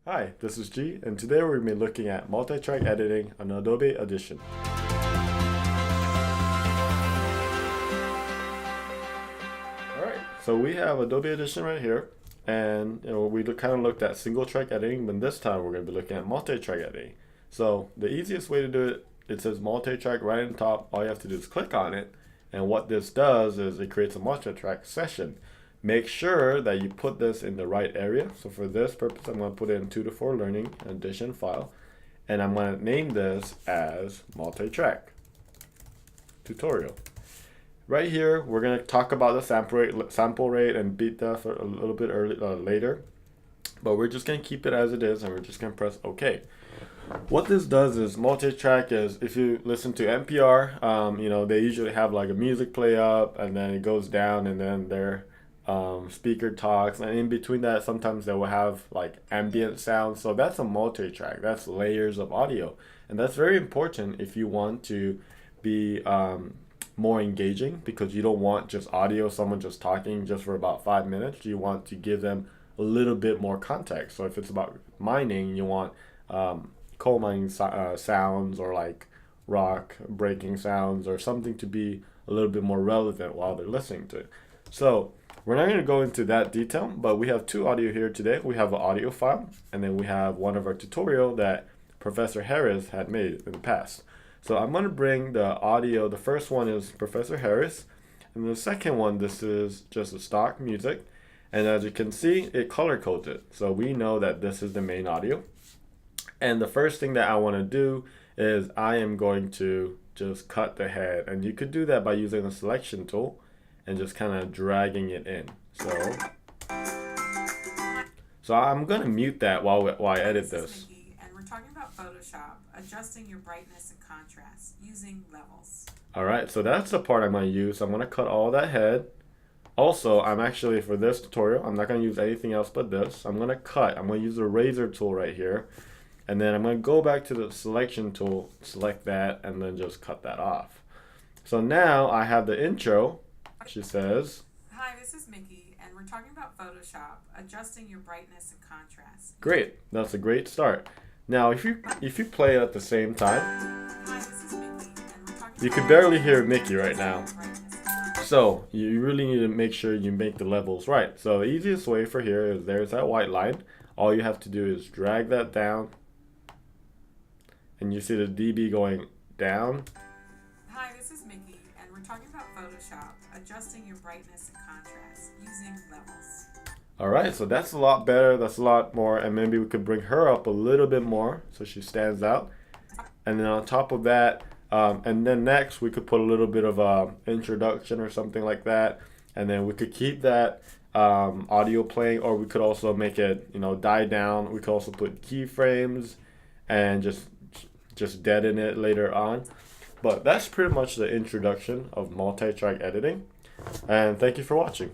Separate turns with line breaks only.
Hi, this is G, and today we're going to be looking at multi-track editing on Adobe Audition. Alright, so we have Adobe Audition right here, and we kind of looked at single-track editing, but this time we're going to be looking at multi-track editing. So the easiest way to do it, it says multi-track right on top. All you have to do is click on it, and what this does is it creates a multi-track session. Make sure that you put this in the right area. So for this purpose, I'm going to put it in 2 to 4 learning addition file. And I'm going to name this as multi-track tutorial. Right here, we're going to talk about the sample rate and beat that for a little bit later. But we're just going to keep it as it is, and we're just going to press OK. What this does is multi-track is, if you listen to NPR, they usually have like a music play up, and then it goes down, and then their speaker talks, and in between that sometimes they will have like ambient sound. So that's a multi-track, that's layers of audio, and that's very important if you want to be more engaging, because you don't want just audio, someone just talking just for about 5 minutes. You want to give them a little bit more context. So if it's about mining, you want coal mining sounds, or like rock breaking sounds, or something to be a little bit more relevant while they're listening to it. So we're not going to go into that detail, but we have 2 audio here today. We have an audio file, and then we have one of our tutorial that Professor Harris had made in the past. So I'm going to bring the audio. The first one is Professor Harris, and the second one, this is just a stock music. And as you can see, it color codes it. So we know that this is the main audio. And the first thing that I want to do is I am going to just cut the head. And you could do that by using the selection tool and just kind of dragging it in. So I'm going to mute that while I edit this.
And we're talking about Photoshop, adjusting your brightness and contrast using levels.
Alright, so that's the part I'm going to use. I'm going to cut all that head. Also, I'm actually, for this tutorial, I'm not going to use anything else but this. I'm going to use the razor tool right here. And then I'm going to go back to the selection tool, select that, and then just cut that off. So now I have the intro. She says,
"Hi, this is Mickey, and we're talking about Photoshop, adjusting your brightness and contrast."
Great, that's a great start. Now, if you play it at the same time,
"Hi, this is Mickey, and we're talking
you
about
can barely hear Mickey right now.
brightness and contrast."
So you really need to make sure you make the levels right. So the easiest way for here is there's that white line. All you have to do is drag that down, and you see the dB going down.
"Hi, this is Mickey, and we're talking about Photoshop, adjusting your brightness and contrast using levels."
Alright, so that's a lot better, that's a lot more, and maybe we could bring her up a little bit more so she stands out. And then on top of that, and then next we could put a little bit of a introduction or something like that, and then we could keep that audio playing, or we could also make it die down. We could also put keyframes and just deaden it later on. But that's pretty much the introduction of multi-track editing, and thank you for watching.